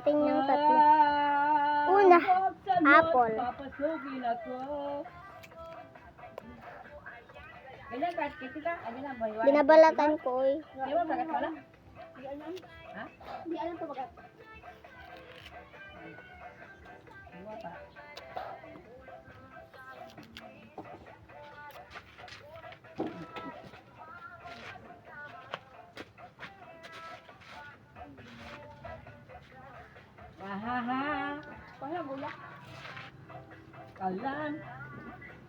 natin yung tatlo. Una, apple. Papasukin ako. Ganyan, kahit kita, ano na, baywang. Binabalatan ko eh. Di ba, bakit wala? Hindi alam. Ha? Hindi alam po bakit. Di ba pa? Wahaha. Wala, wala. Kalan.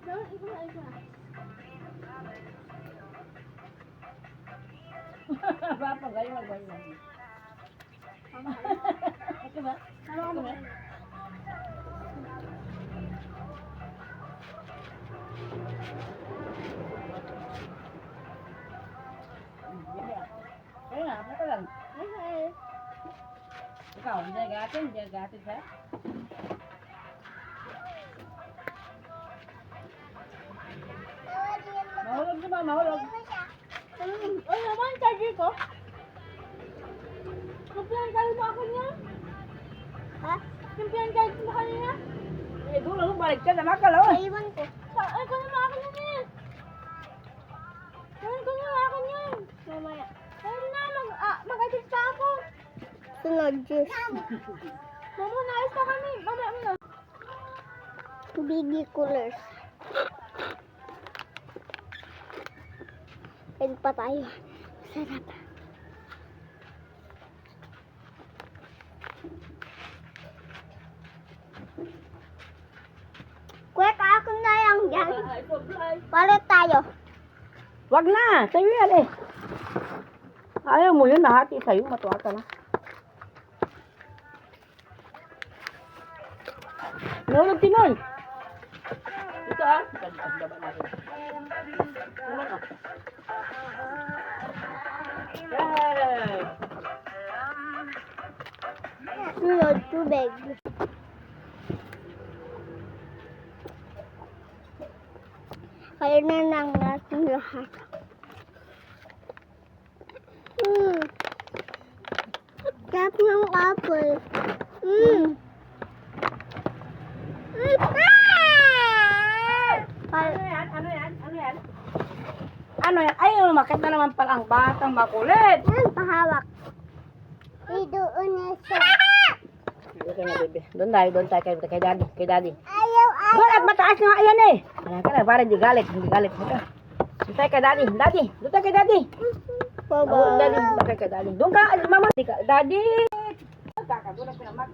Dapat ikaw na isa. Bapa, gayon, gayon. Ito ba? Ano ka ba? Kaya nga, apa lang? Ay, Ikaw, hindi gatin ha? Mahulog na ba? Mahulog. ay naman, charger ko. Kumpiyan card mo ako niya. Ha? Kumpiyan card mo kanina. Eh, dulo mo balik ka na makalaw. Naiwan ko. Ay, ko naman ako niya eh. Ayun ko naman ako niya. Mamaya. Ayun na, mag-adjust pa ako. Sunod, juice. Mama, naalis na kami. Mamaya mo na. Biggie coolers. Egg pa tayo. Sarap. Kuya, kakon na lang dyan. Palit tayo. Wag na, sa'yo yan eh. Ayaw mo yun, nahati sa'yo, matuwa ka na. Nahulog Tinoy. Ito ah. Baba natin. Tulog ah. Yay! Sunod, tubig. Kaya na lang natin lahat. Sarap ng apple. Ano yan? Ano yan? Ano yan? Ano yan? Ay, umakit na naman pala ang batang makulit. Yan, pahawak. Doon na siya. Doon na, bebe. Doon tayo kay daddy. Kay daddy. Ayaw, Doon at mataas nga, ayan eh. Ayan ka na, parang di galit. Hindi galit mo ka. Doon tayo kay daddy. Daddy, doon tayo kay daddy. Baba. Daddy, doon tayo kay daddy. Doon ka, mama. Daddy. Doon ka, doon na pinamak.